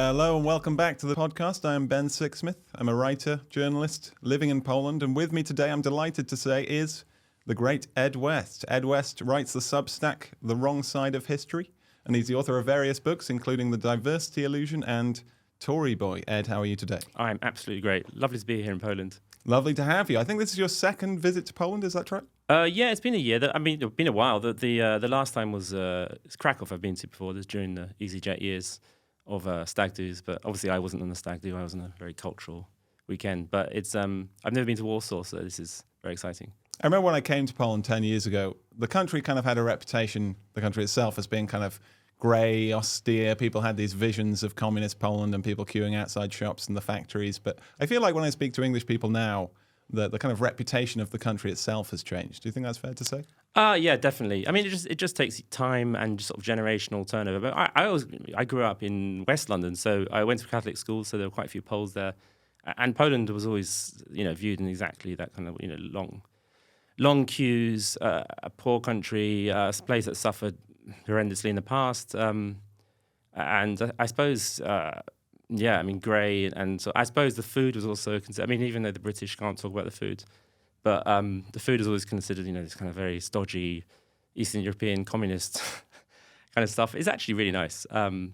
Hello and welcome back to the podcast. I am Ben Sixsmith. I'm a writer, journalist, living in Poland, and with me today, I'm delighted to say, is the great Ed West. Ed West writes the substack, The Wrong Side of History, and he's the author of various books, including The Diversity Illusion and Tory Boy. Ed, how are you today? I'm absolutely great. Lovely to be here in Poland. Lovely to have you. I think this is your second visit to Poland, is that right? Yeah, it's been a year. It's been a while. The last time was Krakow. I've been to before. This during the EasyJet years of stag do's, but obviously I wasn't on a stag do. I was on a very cultural weekend. But it's I've never been to Warsaw, so this is very exciting. I remember when I came to Poland 10 years ago, the country kind of had a reputation, the country itself, as being kind of grey, austere. People had these visions of communist Poland and people queuing outside shops and the factories. But I feel like when I speak to English people now, the kind of reputation of the country itself has changed. Do you think that's fair to say? Yeah, definitely. I mean, it just takes time and sort of generational turnover. But I grew up in West London, so I went to Catholic school, so there were quite a few Poles there. And Poland was always, viewed in exactly that kind of, long queues, a poor country, a place that suffered horrendously in the past. And I suppose, grey. And so I suppose the food was also, even though the British can't talk about the food, but the food is always considered, this kind of very stodgy Eastern European communist kind of stuff. It's actually really nice. I've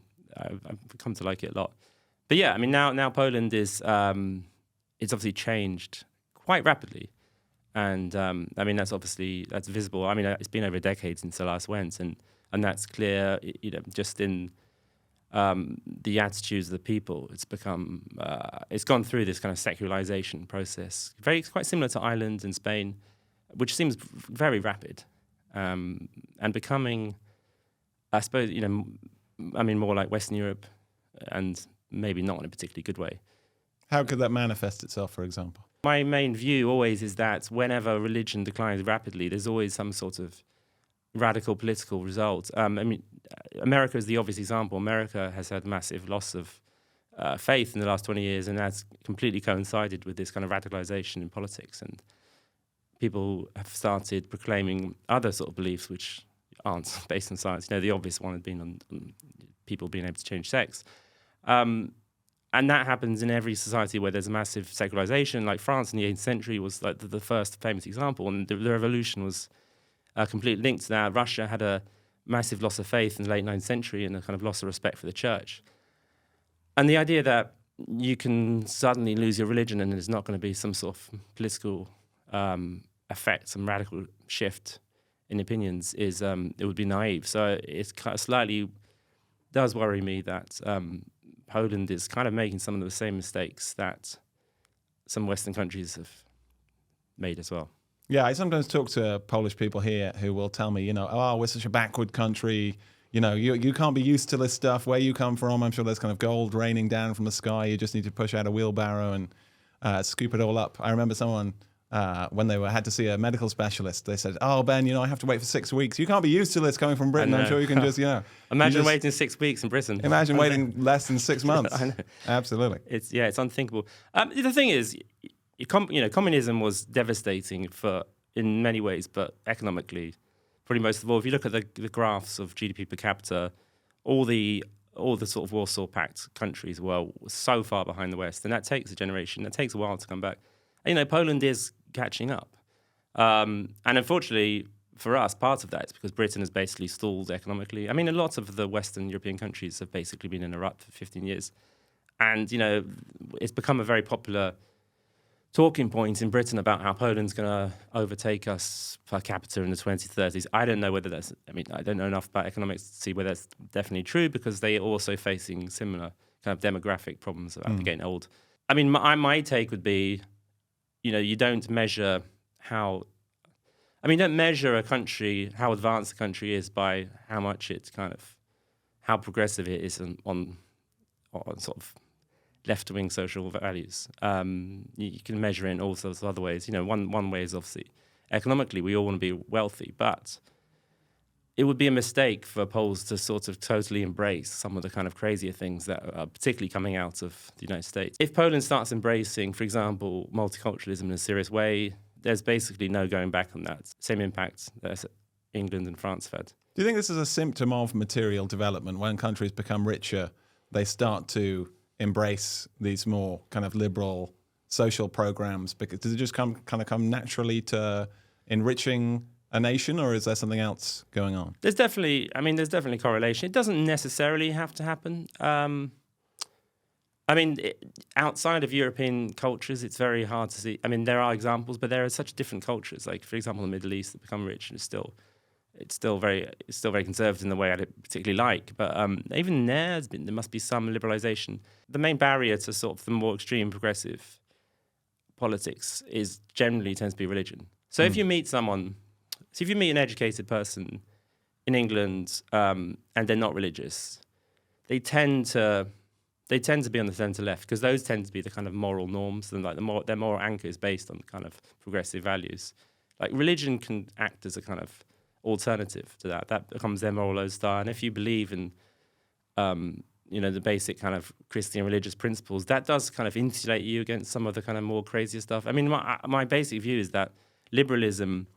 come to like it a lot. But yeah, now Poland is, it's obviously changed quite rapidly. And that's visible. It's been over a decade since I last went, and that's clear, just in the attitudes of the people. It's become, it's gone through this kind of secularization process, quite similar to Ireland and Spain, which seems very rapid, and becoming, I suppose, more like Western Europe, and maybe not in a particularly good way. How could that manifest itself, for example? My main view always is that whenever religion declines rapidly, there's always some sort of radical political result. America is the obvious example. America has had massive loss of faith in the last 20 years, and that's completely coincided with this kind of radicalization in politics. And people have started proclaiming other sort of beliefs which aren't based on science. The obvious one had been on people being able to change sex. And that happens in every society where there's a massive secularization, like France in the 18th century was like the first famous example, and the revolution was completely linked to that. Russia had a massive loss of faith in the late 19th century and a kind of loss of respect for the church. And the idea that you can suddenly lose your religion and there's not going to be some sort of political effect, some radical shift in opinions is, it would be naive. So it's kind of slightly does worry me that Poland is kind of making some of the same mistakes that some Western countries have made as well. Yeah, I sometimes talk to Polish people here who will tell me, we're such a backward country. You can't be used to this stuff. Where you come from, I'm sure there's kind of gold raining down from the sky. You just need to push out a wheelbarrow and scoop it all up. I remember someone, when they had to see a medical specialist, they said, "Oh, Ben, I have to wait for 6 weeks. You can't be used to this coming from Britain. I'm sure you can just, Imagine waiting 6 weeks in Britain. Imagine waiting less than 6 months. I know. Absolutely. It's unthinkable. The thing is, communism was devastating in many ways, but economically, pretty most of all. If you look at the graphs of GDP per capita, all the sort of Warsaw Pact countries were so far behind the West, and that takes a generation. That takes a while to come back. And, Poland is catching up, and unfortunately for us, part of that is because Britain has basically stalled economically. A lot of the Western European countries have basically been in a rut for 15 years, and it's become a very popular talking point in Britain about how Poland's going to overtake us per capita in the 2030s. I don't know whether that's, I don't know enough about economics to see whether that's definitely true, because they are also facing similar kind of demographic problems about getting old. My take would be, you don't measure don't measure a country, how advanced a country is by how much it's how progressive it is on sort of left-wing social values. You can measure it in all sorts of other ways. One way is obviously economically, we all want to be wealthy, but it would be a mistake for Poles to sort of totally embrace some of the kind of crazier things that are particularly coming out of the United States. If Poland starts embracing, for example, multiculturalism in a serious way, there's basically no going back on that. Same impact that England and France have had. Do you think this is a symptom of material development when countries become richer? they start to embrace these more kind of liberal social programs? Because does it just come naturally to enriching a nation, or is there something else going on? There's definitely correlation. It doesn't necessarily have to happen. Outside of European cultures, it's very hard to see. I mean, there are examples, but there are such different cultures. Like, for example, the Middle East that become rich, and it's still very conservative in the way I don't particularly like. But even there must be some liberalisation. The main barrier to sort of the more extreme progressive politics tends to be religion. So if you meet an educated person in England and they're not religious, they tend to be on the centre left, because those tend to be the kind of moral norms, and like their moral anchor is based on kind of progressive values. Like, religion can act as a kind of alternative to that. That becomes their moral lodestar. And if you believe in, the basic kind of Christian religious principles, that does kind of insulate you against some of the kind of more crazier stuff. I mean, my basic view is that liberalism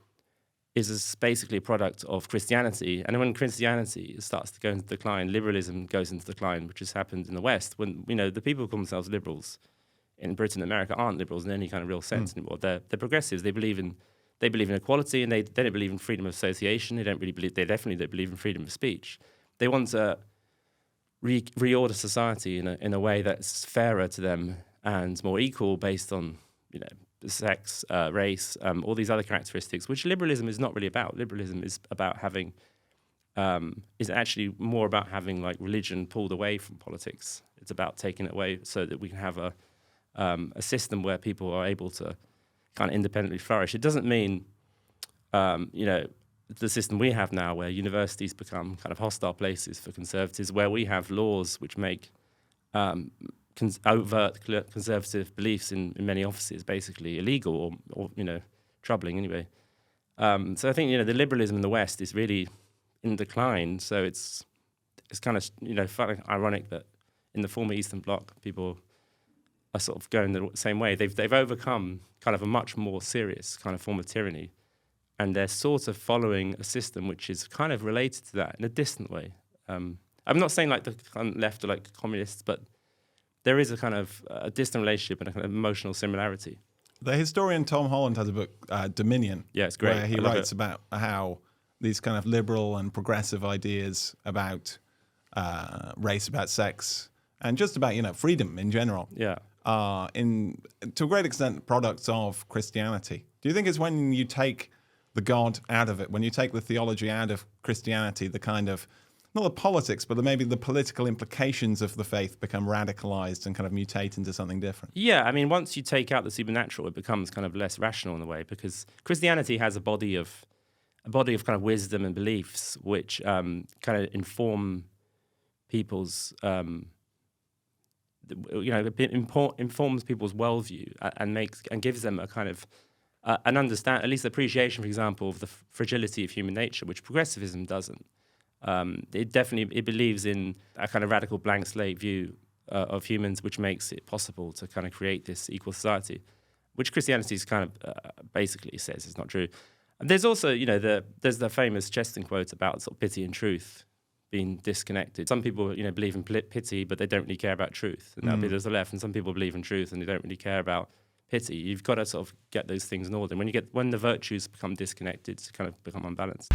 is basically a product of Christianity. And when Christianity starts to go into decline, liberalism goes into decline, which has happened in the West. When, the people who call themselves liberals in Britain and America aren't liberals in any kind of real sense anymore. They're progressives. They believe in equality, and they don't believe in freedom of association. They definitely don't believe in freedom of speech. They want to reorder society in a way that's fairer to them and more equal, based on, sex, race, all these other characteristics, which liberalism is not really about. Liberalism is about is actually more about having like religion pulled away from politics. It's about taking it away so that we can have a system where people are able to kind of independently flourish. It doesn't mean, the system we have now, where universities become kind of hostile places for conservatives, where we have laws which make overt conservative beliefs in many offices basically illegal or troubling anyway. So I think the liberalism in the West is really in decline. So it's kind of ironic that in the former Eastern Bloc people are sort of going the same way. They've overcome kind of a much more serious kind of form of tyranny, and they're sort of following a system which is kind of related to that in a distant way. I'm not saying like the kind of left are like communists, but there is a kind of a distant relationship and a kind of emotional similarity. The historian Tom Holland has a book, Dominion. Yeah, it's great. Where he writes about how these kind of liberal and progressive ideas about race, about sex, and just about freedom in general, are to a great extent products of Christianity. Do you think it's when you take the God out of it, when you take the theology out of Christianity, the kind of not the politics, but maybe the political implications of the faith become radicalized and kind of mutate into something different? Yeah, I mean, once you take out the supernatural, it becomes kind of less rational in a way, because Christianity has a body of kind of wisdom and beliefs which kind of inform people's, informs people's worldview and gives them a kind of an understand, at least appreciation, for example, of the fragility of human nature, which progressivism doesn't. It believes in a kind of radical blank slate view of humans, which makes it possible to kind of create this equal society, which Christianity is kind of basically says is not true. And there's also, there's the famous Chesterton quote about sort of pity and truth being disconnected. Some people, believe in pity, but they don't really care about truth, and that'll be there's the left. And some people believe in truth and they don't really care about pity. You've got to sort of get those things in order. When the virtues become disconnected, to kind of become unbalanced.